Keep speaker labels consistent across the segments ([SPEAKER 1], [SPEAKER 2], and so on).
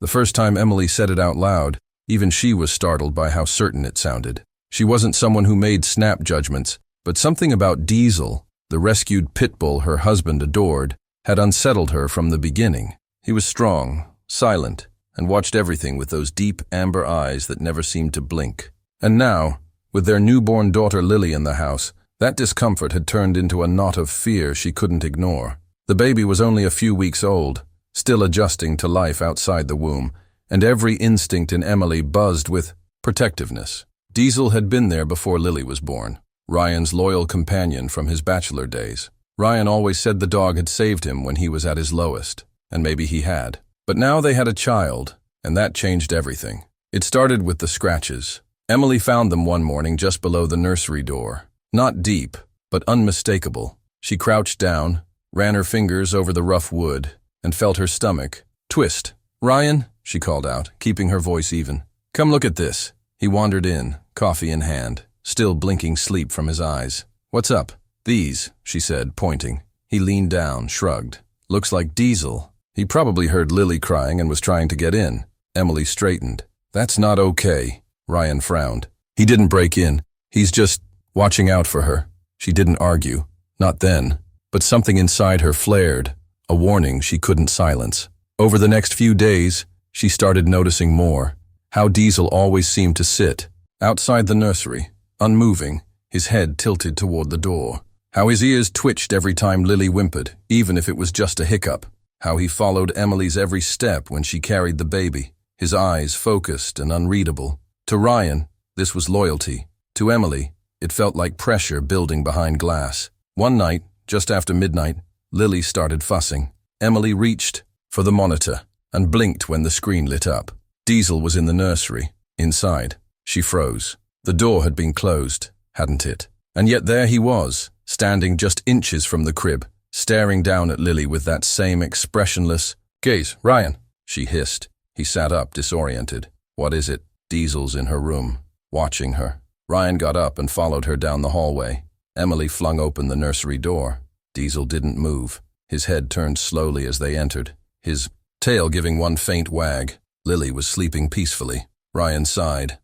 [SPEAKER 1] The first time Emily said it out loud, even she was startled by how certain it sounded. She wasn't someone who made snap judgments, but something about Diesel, the rescued pit bull her husband adored, had unsettled her from the beginning. He was strong, silent, and watched everything with those deep amber eyes that never seemed to blink. And now, with their newborn daughter Lily in the house, that discomfort had turned into a knot of fear she couldn't ignore. The baby was only a few weeks old, still adjusting to life outside the womb, and every instinct in Emily buzzed with protectiveness. Diesel had been there before Lily was born, Ryan's loyal companion from his bachelor days. Ryan always said the dog had saved him when he was at his lowest, and maybe he had. But now they had a child, and that changed everything. It started with the scratches. Emily found them one morning just below the nursery door. Not deep, but unmistakable. She crouched down, ran her fingers over the rough wood, and felt her stomach twist. "Ryan," she called out, keeping her voice even. "Come look at this." He wandered in, coffee in hand, still blinking sleep from his eyes. "What's up?" "These," she said, pointing. He leaned down, shrugged. "Looks like Diesel." He probably heard Lily crying and was trying to get in. Emily straightened. "That's not okay." Ryan frowned. "He didn't break in. He's just watching out for her." She didn't argue. Not then. But something inside her flared, a warning she couldn't silence. Over the next few days, she started noticing more. How Diesel always seemed to sit, outside the nursery, unmoving, his head tilted toward the door. How his ears twitched every time Lily whimpered, even if it was just a hiccup. How he followed Emily's every step when she carried the baby, his eyes focused and unreadable. To Ryan, this was loyalty. To Emily, it felt like pressure building behind glass. One night, just after midnight, Lily started fussing. Emily reached for the monitor and blinked when the screen lit up. Diesel was in the nursery, inside. She froze. The door had been closed, hadn't it? And yet there he was, standing just inches from the crib, staring down at Lily with that same expressionless gaze. "Ryan," she hissed. He sat up, disoriented. "What is it?" "Diesel's in her room, watching her." Ryan got up and followed her down the hallway. Emily flung open the nursery door. Diesel didn't move. His head turned slowly as they entered, his tail giving one faint wag. Lily was sleeping peacefully. Ryan sighed.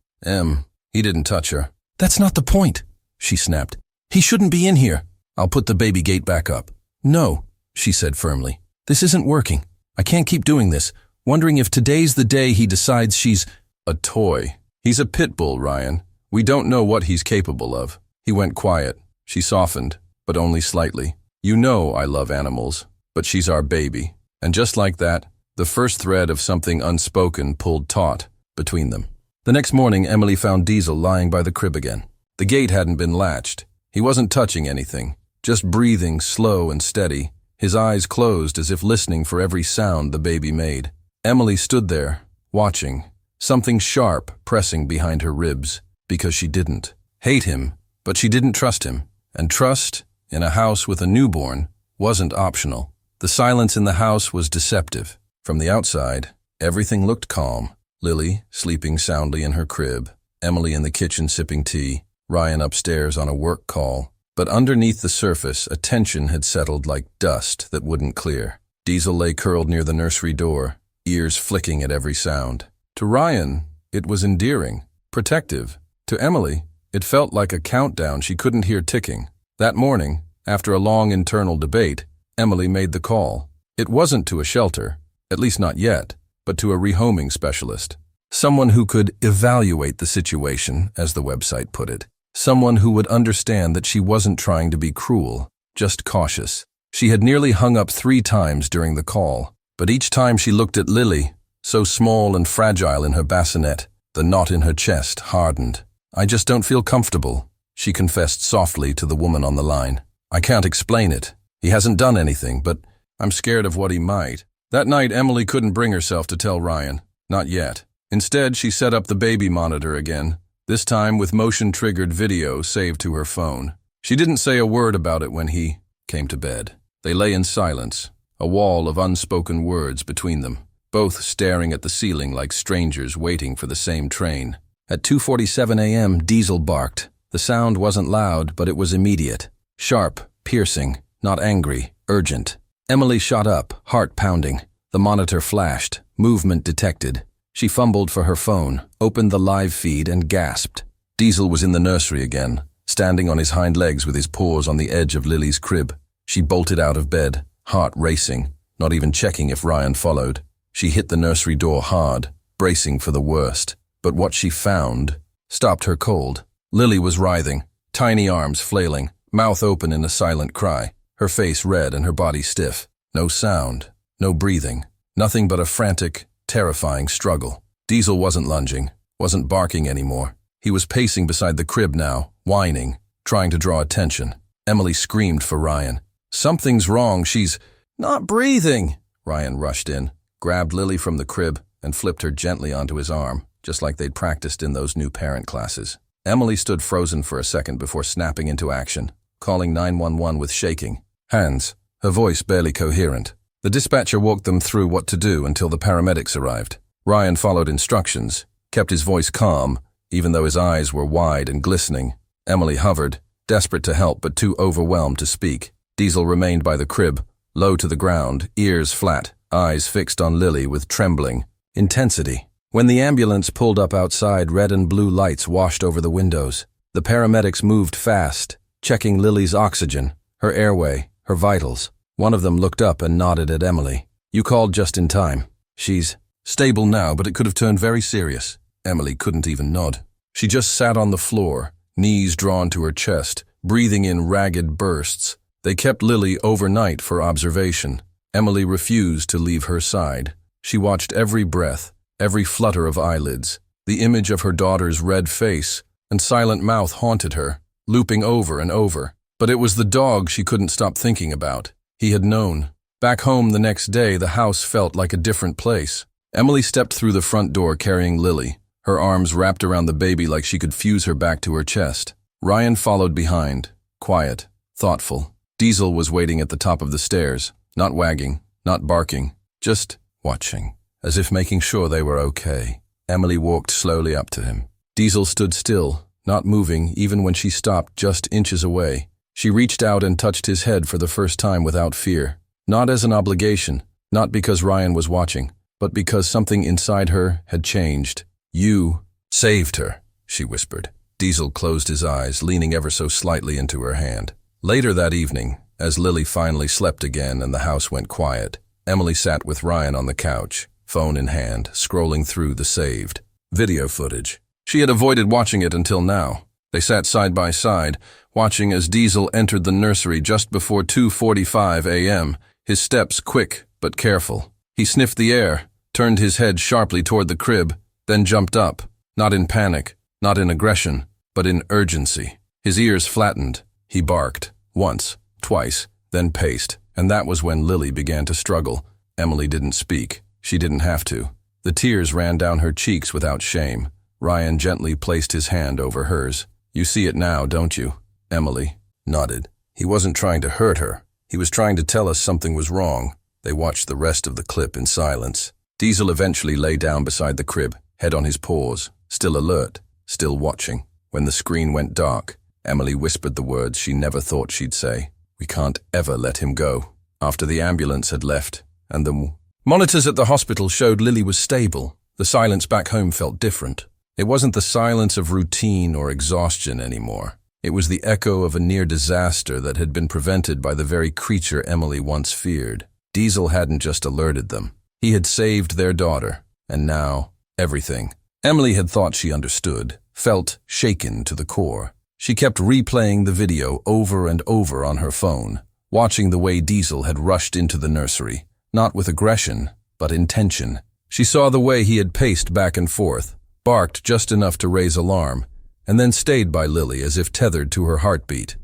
[SPEAKER 1] He didn't touch her." "That's not the point," she snapped. "He shouldn't be in here." "I'll put the baby gate back up." "No," she said firmly. "This isn't working. I can't keep doing this, wondering if today's the day he decides she's a toy. He's a pit bull, Ryan. We don't know what he's capable of." He went quiet. She softened, but only slightly. "You know I love animals, but she's our baby." And just like that, the first thread of something unspoken pulled taut between them. The next morning, Emily found Diesel lying by the crib again. The gate hadn't been latched. He wasn't touching anything, just breathing slow and steady, his eyes closed as if listening for every sound the baby made. Emily stood there, watching, something sharp pressing behind her ribs, because she didn't hate him, but she didn't trust him. And trust, in a house with a newborn, wasn't optional. The silence in the house was deceptive. From the outside, everything looked calm. Lily, sleeping soundly in her crib, Emily in the kitchen sipping tea, Ryan upstairs on a work call. But underneath the surface, a tension had settled like dust that wouldn't clear. Diesel lay curled near the nursery door, ears flicking at every sound. To Ryan, it was endearing, protective. To Emily, it felt like a countdown she couldn't hear ticking. That morning, after a long internal debate, Emily made the call. It wasn't to a shelter, at least not yet, but to a rehoming specialist. Someone who could evaluate the situation, as the website put it. Someone who would understand that she wasn't trying to be cruel, just cautious. She had nearly hung up 3 times during the call, but each time she looked at Lily, so small and fragile in her bassinet, the knot in her chest hardened. "I just don't feel comfortable," she confessed softly to the woman on the line. "I can't explain it. He hasn't done anything, but I'm scared of what he might." That night, Emily couldn't bring herself to tell Ryan. Not yet. Instead, she set up the baby monitor again, this time with motion-triggered video saved to her phone. She didn't say a word about it when he came to bed. They lay in silence, a wall of unspoken words between them, both staring at the ceiling like strangers waiting for the same train. At 2:47 a.m., Diesel barked. The sound wasn't loud, but it was immediate. Sharp, piercing, not angry, urgent. Emily shot up, heart pounding. The monitor flashed, movement detected. She fumbled for her phone, opened the live feed and gasped. Diesel was in the nursery again, standing on his hind legs with his paws on the edge of Lily's crib. She bolted out of bed, heart racing, not even checking if Ryan followed. She hit the nursery door hard, bracing for the worst. But what she found stopped her cold. Lily was writhing, tiny arms flailing, mouth open in a silent cry, her face red and her body stiff. No sound, no breathing, nothing but a frantic, terrifying struggle. Diesel wasn't lunging, wasn't barking anymore. He was pacing beside the crib now, whining, trying to draw attention. Emily screamed for Ryan. "Something's wrong, she's not breathing!" Ryan rushed in, grabbed Lily from the crib, and flipped her gently onto his arm, just like they'd practiced in those new parent classes. Emily stood frozen for a second before snapping into action, calling 911 with shaking hands, her voice barely coherent. The dispatcher walked them through what to do until the paramedics arrived. Ryan followed instructions, kept his voice calm, even though his eyes were wide and glistening. Emily hovered, desperate to help but too overwhelmed to speak. Diesel remained by the crib, low to the ground, ears flat, eyes fixed on Lily with trembling intensity. When the ambulance pulled up outside, red and blue lights washed over the windows. The paramedics moved fast, checking Lily's oxygen, her airway, her vitals. One of them looked up and nodded at Emily. "You called just in time. She's stable now, but it could have turned very serious." Emily couldn't even nod. She just sat on the floor, knees drawn to her chest, breathing in ragged bursts. They kept Lily overnight for observation. Emily refused to leave her side. She watched every breath, every flutter of eyelids. The image of her daughter's red face and silent mouth haunted her, looping over and over. But it was the dog she couldn't stop thinking about. He had known. Back home the next day, the house felt like a different place. Emily stepped through the front door carrying Lily, her arms wrapped around the baby like she could fuse her back to her chest. Ryan followed behind, quiet, thoughtful. Diesel was waiting at the top of the stairs, not wagging, not barking, just watching, as if making sure they were okay. Emily walked slowly up to him. Diesel stood still, not moving even when she stopped just inches away. She reached out and touched his head for the first time without fear. Not as an obligation, not because Ryan was watching, but because something inside her had changed. "You saved her," she whispered. Diesel closed his eyes, leaning ever so slightly into her hand. Later that evening, as Lily finally slept again and the house went quiet, Emily sat with Ryan on the couch, phone in hand, scrolling through the saved video footage. She had avoided watching it until now. They sat side by side, watching as Diesel entered the nursery just before 2:45 a.m., his steps quick but careful. He sniffed the air, turned his head sharply toward the crib, then jumped up, not in panic, not in aggression, but in urgency. His ears flattened. He barked, once, twice, then paced, and that was when Lily began to struggle. Emily didn't speak. She didn't have to. The tears ran down her cheeks without shame. Ryan gently placed his hand over hers. "You see it now, don't you?" Emily nodded. He wasn't trying to hurt her. He was trying to tell us something was wrong. They watched the rest of the clip in silence. Diesel eventually lay down beside the crib, head on his paws, still alert, still watching. When the screen went dark, Emily whispered the words she never thought she'd say. "We can't ever let him go." After the ambulance had left, and the monitors at the hospital showed Lily was stable, the silence back home felt different. It wasn't the silence of routine or exhaustion anymore. It was the echo of a near disaster that had been prevented by the very creature Emily once feared. Diesel hadn't just alerted them. He had saved their daughter, and now, everything. Emily had thought she understood, felt shaken to the core. She kept replaying the video over and over on her phone, watching the way Diesel had rushed into the nursery, not with aggression, but intention. She saw the way he had paced back and forth, barked just enough to raise alarm, and then stayed by Lily as if tethered to her heartbeat.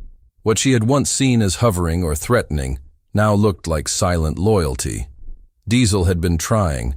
[SPEAKER 1] What she had once seen as hovering or threatening now looked like silent loyalty. Diesel had been trying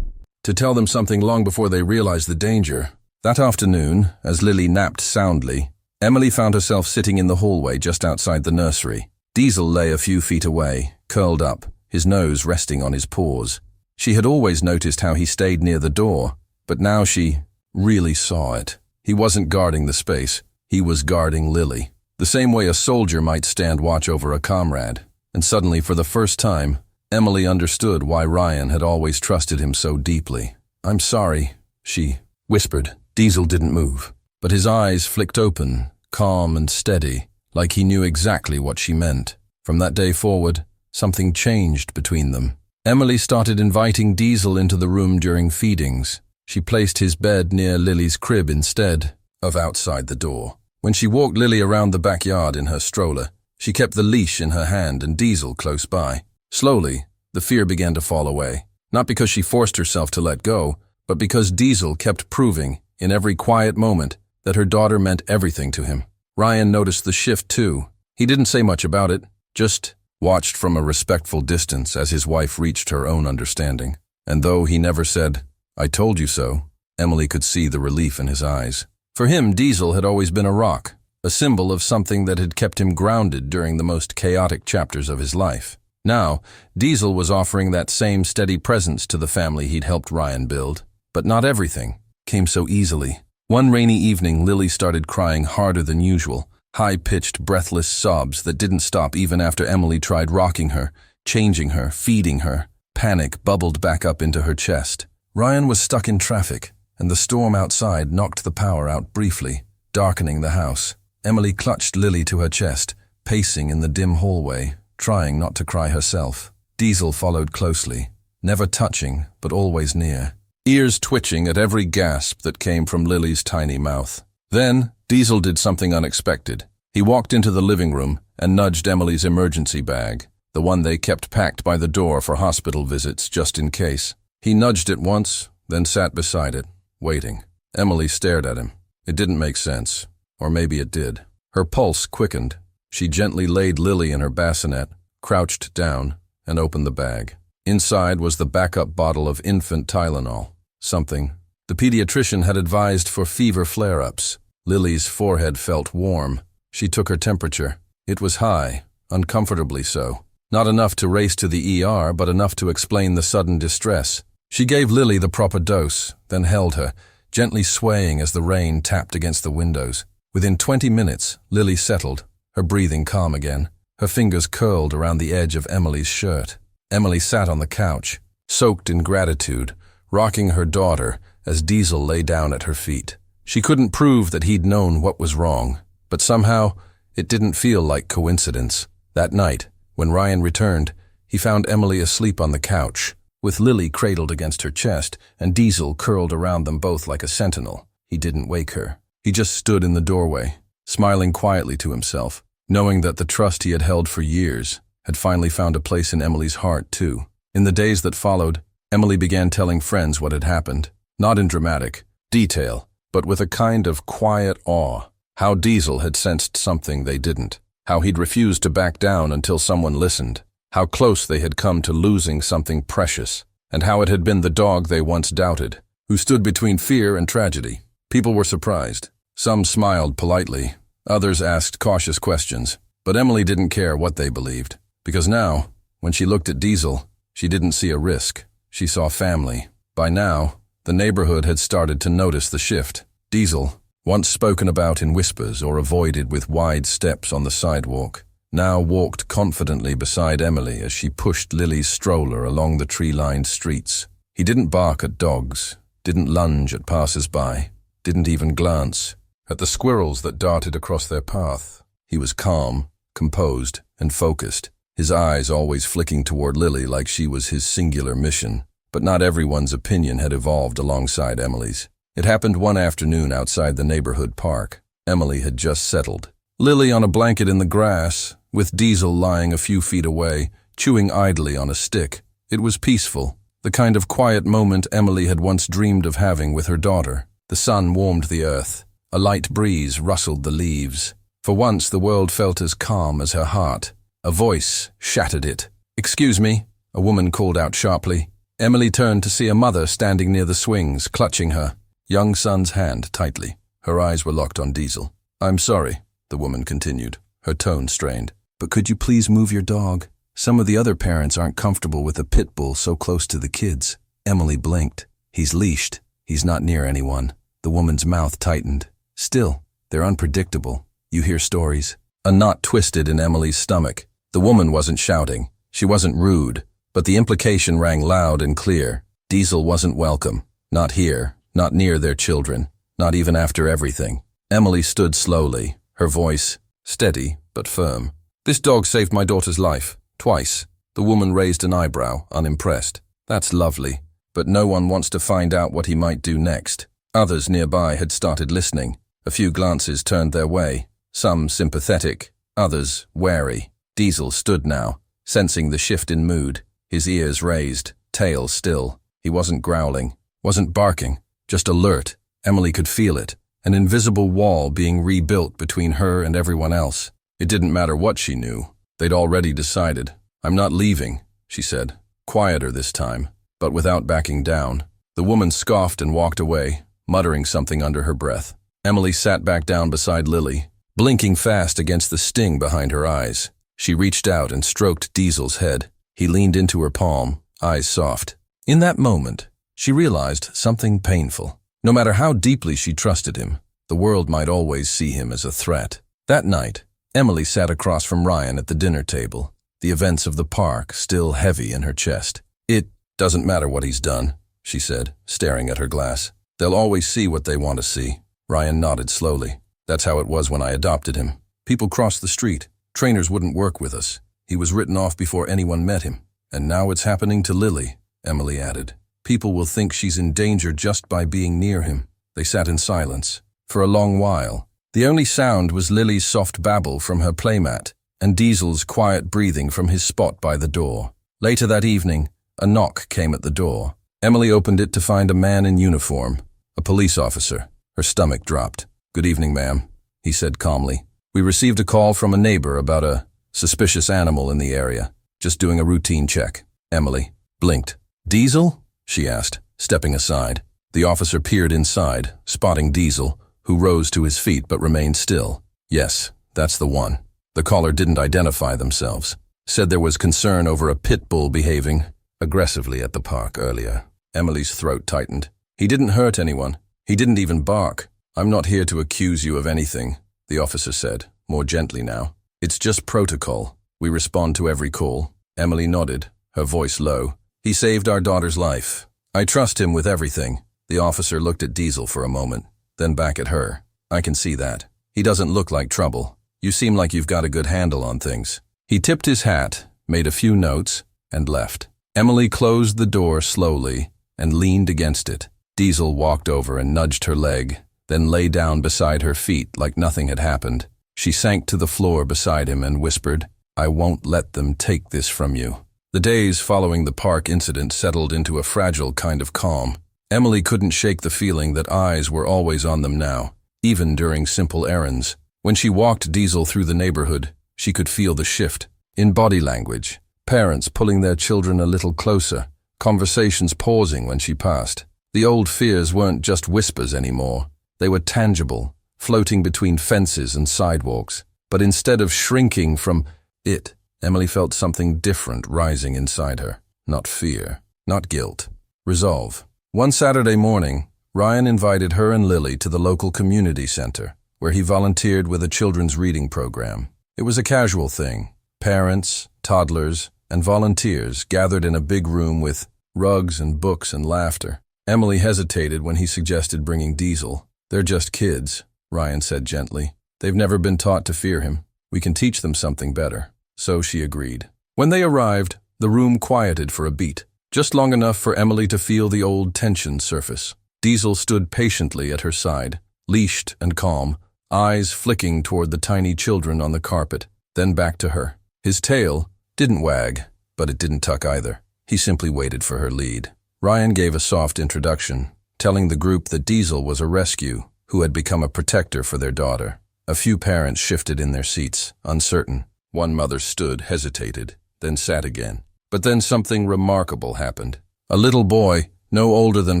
[SPEAKER 1] to tell them something long before they realized the danger. That afternoon, as Lily napped soundly, Emily found herself sitting in the hallway just outside the nursery. Diesel lay a few feet away, curled up, his nose resting on his paws. She had always noticed how he stayed near the door, but now she really saw it. He wasn't guarding the space. He was guarding Lily, the same way a soldier might stand watch over a comrade. And suddenly, for the first time, Emily understood why Ryan had always trusted him so deeply. "I'm sorry," she whispered. Diesel didn't move, but his eyes flicked open, calm and steady, like he knew exactly what she meant. From that day forward, something changed between them. Emily started inviting Diesel into the room during feedings. She placed his bed near Lily's crib instead of outside the door. When she walked Lily around the backyard in her stroller, she kept the leash in her hand and Diesel close by. Slowly, the fear began to fall away, not because she forced herself to let go, but because Diesel kept proving, in every quiet moment, that her daughter meant everything to him. Ryan noticed the shift too. He didn't say much about it, just watched from a respectful distance as his wife reached her own understanding. And though he never said, "I told you so," Emily could see the relief in his eyes. For him, Diesel had always been a rock, a symbol of something that had kept him grounded during the most chaotic chapters of his life. Now, Diesel was offering that same steady presence to the family he'd helped Ryan build. But not everything came so easily. One rainy evening, Lily started crying harder than usual, high-pitched, breathless sobs that didn't stop even after Emily tried rocking her, changing her, feeding her. Panic bubbled back up into her chest. Ryan was stuck in traffic, and the storm outside knocked the power out briefly, darkening the house. Emily clutched Lily to her chest, pacing in the dim hallway, trying not to cry herself. Diesel followed closely, never touching, but always near, ears twitching at every gasp that came from Lily's tiny mouth. Then, Diesel did something unexpected. He walked into the living room and nudged Emily's emergency bag, the one they kept packed by the door for hospital visits just in case. He nudged it once, then sat beside it, waiting. Emily stared at him. It didn't make sense. Or maybe it did. Her pulse quickened. She gently laid Lily in her bassinet, crouched down, and opened the bag. Inside was the backup bottle of infant Tylenol. Something the pediatrician had advised for fever flare-ups. Lily's forehead felt warm. She took her temperature. It was high, uncomfortably so. Not enough to race to the ER, but enough to explain the sudden distress. She gave Lily the proper dose, then held her, gently swaying as the rain tapped against the windows. Within 20 minutes, Lily settled, her breathing calm again. Her fingers curled around the edge of Emily's shirt. Emily sat on the couch, soaked in gratitude, rocking her daughter as Diesel lay down at her feet. She couldn't prove that he'd known what was wrong, but somehow it didn't feel like coincidence. That night, when Ryan returned, he found Emily asleep on the couch, with Lily cradled against her chest and Diesel curled around them both like a sentinel. He didn't wake her. He just stood in the doorway, smiling quietly to himself, knowing that the trust he had held for years had finally found a place in Emily's heart, too. In the days that followed, Emily began telling friends what had happened, not in dramatic detail, but with a kind of quiet awe. How Diesel had sensed something they didn't, how he'd refused to back down until someone listened, how close they had come to losing something precious, and how it had been the dog they once doubted, who stood between fear and tragedy. People were surprised. Some smiled politely, others asked cautious questions, but Emily didn't care what they believed, because now, when she looked at Diesel, she didn't see a risk. She saw family. By now, the neighborhood had started to notice the shift. Diesel, once spoken about in whispers or avoided with wide steps on the sidewalk, now walked confidently beside Emily as she pushed Lily's stroller along the tree-lined streets. He didn't bark at dogs, didn't lunge at passers-by, didn't even glance at the squirrels that darted across their path. He was calm, composed, and focused, his eyes always flicking toward Lily like she was his singular mission. But not everyone's opinion had evolved alongside Emily's. It happened one afternoon outside the neighborhood park. Emily had just settled. Lily on a blanket in the grass, with Diesel lying a few feet away, chewing idly on a stick. It was peaceful, the kind of quiet moment Emily had once dreamed of having with her daughter. The sun warmed the earth. A light breeze rustled the leaves. For once the world felt as calm as her heart. A voice shattered it. "Excuse me," a woman called out sharply. Emily turned to see a mother standing near the swings, clutching her young son's hand tightly. Her eyes were locked on Diesel. "I'm sorry," the woman continued, her tone strained, "but could you please move your dog? Some of the other parents aren't comfortable with a pit bull so close to the kids." Emily blinked. "He's leashed. He's not near anyone." The woman's mouth tightened. "Still, they're unpredictable. You hear stories." A knot twisted in Emily's stomach. The woman wasn't shouting. She wasn't rude. But the implication rang loud and clear. Diesel wasn't welcome. Not here, not near their children, not even after everything. Emily stood slowly, her voice steady but firm. "This dog saved my daughter's life, twice." The woman raised an eyebrow, unimpressed. "That's lovely, but no one wants to find out what he might do next." Others nearby had started listening. A few glances turned their way, some sympathetic, others wary. Diesel stood now, sensing the shift in mood, his ears raised, tail still. He wasn't growling, wasn't barking, just alert. Emily could feel it, an invisible wall being rebuilt between her and everyone else. It didn't matter what she knew. They'd already decided. "I'm not leaving," she said, quieter this time, but without backing down. The woman scoffed and walked away, muttering something under her breath. Emily sat back down beside Lily, blinking fast against the sting behind her eyes. She reached out and stroked Diesel's head. He leaned into her palm, eyes soft. In that moment, she realized something painful. No matter how deeply she trusted him, the world might always see him as a threat. That night, Emily sat across from Ryan at the dinner table, the events of the park still heavy in her chest. "It doesn't matter what he's done," she said, staring at her glass. "They'll always see what they want to see." Ryan nodded slowly. "That's how it was when I adopted him. People crossed the street. Trainers wouldn't work with us. He was written off before anyone met him. And now it's happening to Lily," Emily added. "People will think she's in danger just by being near him." They sat in silence. For a long while, the only sound was Lily's soft babble from her playmat and Diesel's quiet breathing from his spot by the door. Later that evening, a knock came at the door. Emily opened it to find a man in uniform, a police officer. Her stomach dropped. "Good evening, ma'am," he said calmly. "We received a call from a neighbor about a suspicious animal in the area. Just doing a routine check." Emily blinked. "Diesel?" she asked, stepping aside. The officer peered inside, spotting Diesel, who rose to his feet but remained still. "Yes, that's the one." The caller didn't identify themselves. Said there was concern over a pit bull behaving aggressively at the park earlier. Emily's throat tightened. "He didn't hurt anyone. He didn't even bark." "I'm not here to accuse you of anything," the officer said, more gently now. "It's just protocol. We respond to every call." Emily nodded, her voice low. "He saved our daughter's life. I trust him with everything." The officer looked at Diesel for a moment, then back at her. "I can see that. He doesn't look like trouble. You seem like you've got a good handle on things." He tipped his hat, made a few notes, and left. Emily closed the door slowly and leaned against it. Diesel walked over and nudged her leg, then lay down beside her feet like nothing had happened. She sank to the floor beside him and whispered, "I won't let them take this from you." The days following the park incident settled into a fragile kind of calm. Emily couldn't shake the feeling that eyes were always on them now, even during simple errands. When she walked Diesel through the neighborhood, she could feel the shift in body language, parents pulling their children a little closer, conversations pausing when she passed. The old fears weren't just whispers anymore. They were tangible, floating between fences and sidewalks. But instead of shrinking from it, Emily felt something different rising inside her. Not fear, not guilt, resolve. One Saturday morning, Ryan invited her and Lily to the local community center, where he volunteered with a children's reading program. It was a casual thing. Parents, toddlers, and volunteers gathered in a big room with rugs and books and laughter. Emily hesitated when he suggested bringing Diesel. "They're just kids," Ryan said gently. "They've never been taught to fear him. We can teach them something better." So she agreed. When they arrived, the room quieted for a beat, just long enough for Emily to feel the old tension surface. Diesel stood patiently at her side, leashed and calm, eyes flicking toward the tiny children on the carpet, then back to her. His tail didn't wag, but it didn't tuck either. He simply waited for her lead. Ryan gave a soft introduction, telling the group that Diesel was a rescue who had become a protector for their daughter. A few parents shifted in their seats, uncertain. One mother stood, hesitated, then sat again. But then something remarkable happened. A little boy, no older than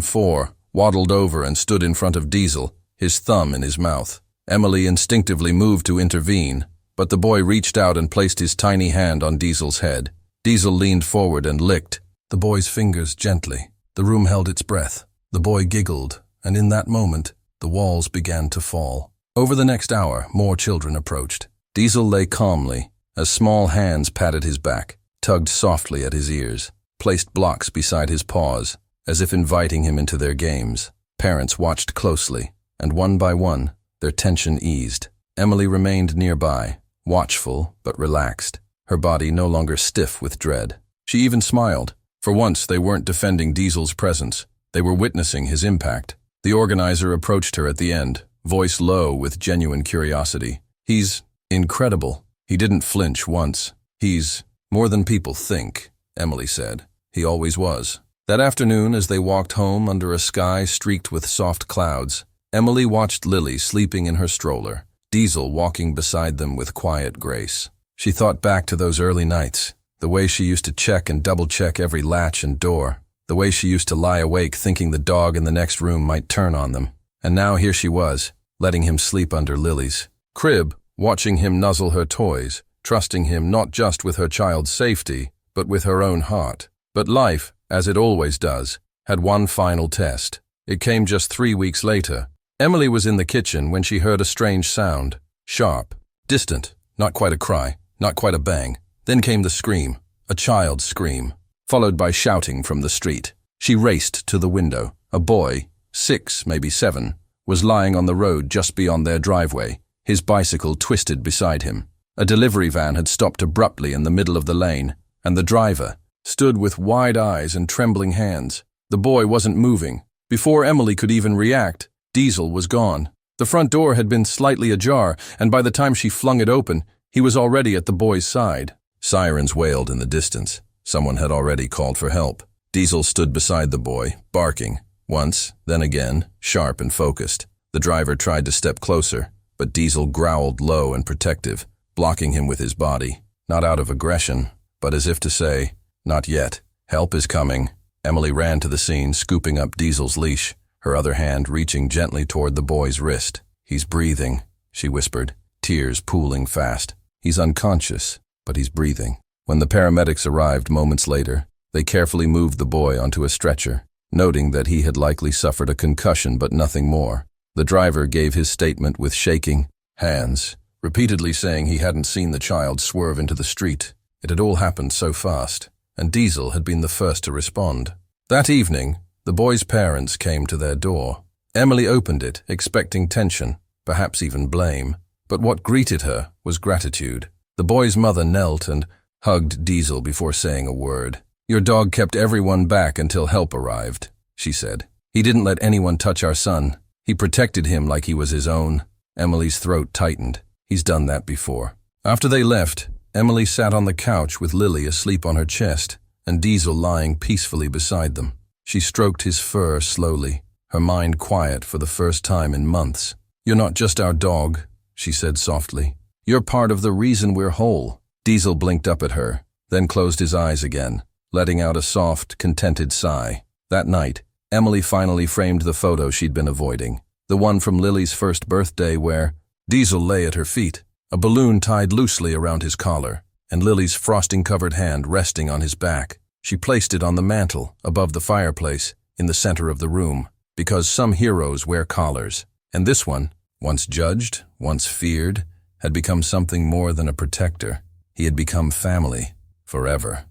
[SPEAKER 1] 4, waddled over and stood in front of Diesel, his thumb in his mouth. Emily instinctively moved to intervene, but the boy reached out and placed his tiny hand on Diesel's head. Diesel leaned forward and licked the boy's fingers gently. The room held its breath. The boy giggled, and in that moment, the walls began to fall. Over the next hour, more children approached. Diesel lay calmly, as small hands patted his back, tugged softly at his ears. placed blocks beside his paws, as if inviting him into their games. Parents watched closely, and one by one, their tension eased. Emily remained nearby, watchful but relaxed, her body no longer stiff with dread. She even smiled. For once, they weren't defending Diesel's presence. They were witnessing his impact. The organizer approached her at the end, voice low with genuine curiosity. "He's incredible." He didn't flinch once. "He's more than people think," Emily said. "He always was." That afternoon, as they walked home under a sky streaked with soft clouds, Emily watched Lily sleeping in her stroller, Diesel walking beside them with quiet grace. She thought back to those early nights, the way she used to check and double-check every latch and door, the way she used to lie awake thinking the dog in the next room might turn on them. And now here she was, letting him sleep under Lily's crib, watching him nuzzle her toys, trusting him not just with her child's safety, but with her own heart. But life, as it always does, had one final test. It came just 3 weeks later. Emily was in the kitchen when she heard a strange sound. Sharp, distant, not quite a cry, not quite a bang. Then came the scream, a child's scream, followed by shouting from the street. She raced to the window. A boy, 6, maybe 7, was lying on the road just beyond their driveway, his bicycle twisted beside him. A delivery van had stopped abruptly in the middle of the lane, and the driver stood with wide eyes and trembling hands. The boy wasn't moving. Before Emily could even react, Diesel was gone. The front door had been slightly ajar, and by the time she flung it open, he was already at the boy's side. Sirens wailed in the distance. Someone had already called for help. Diesel stood beside the boy, barking. Once, then again, sharp and focused. The driver tried to step closer, but Diesel growled low and protective, blocking him with his body. Not out of aggression, but as if to say, "Not yet. Help is coming." Emily ran to the scene, scooping up Diesel's leash, her other hand reaching gently toward the boy's wrist. "He's breathing," she whispered, tears pooling fast. "He's unconscious, but he's breathing." When the paramedics arrived moments later, they carefully moved the boy onto a stretcher, noting that he had likely suffered a concussion but nothing more. The driver gave his statement with shaking hands, repeatedly saying he hadn't seen the child swerve into the street. It had all happened so fast, and Diesel had been the first to respond. That evening, the boy's parents came to their door. Emily opened it, expecting tension, perhaps even blame. But what greeted her was gratitude. The boy's mother knelt and hugged Diesel before saying a word. "Your dog kept everyone back until help arrived," she said. "He didn't let anyone touch our son. He protected him like he was his own." Emily's throat tightened. "He's done that before." After they left, Emily sat on the couch with Lily asleep on her chest and Diesel lying peacefully beside them. She stroked his fur slowly, her mind quiet for the first time in months. "You're not just our dog," she said softly. "You're part of the reason we're whole." Diesel blinked up at her, then closed his eyes again, letting out a soft, contented sigh. That night, Emily finally framed the photo she'd been avoiding, the one from Lily's first birthday where Diesel lay at her feet, a balloon tied loosely around his collar, and Lily's frosting-covered hand resting on his back. She placed it on the mantel, above the fireplace, in the center of the room, because some heroes wear collars, and this one, once judged, once feared, had become something more than a protector. He had become family, forever.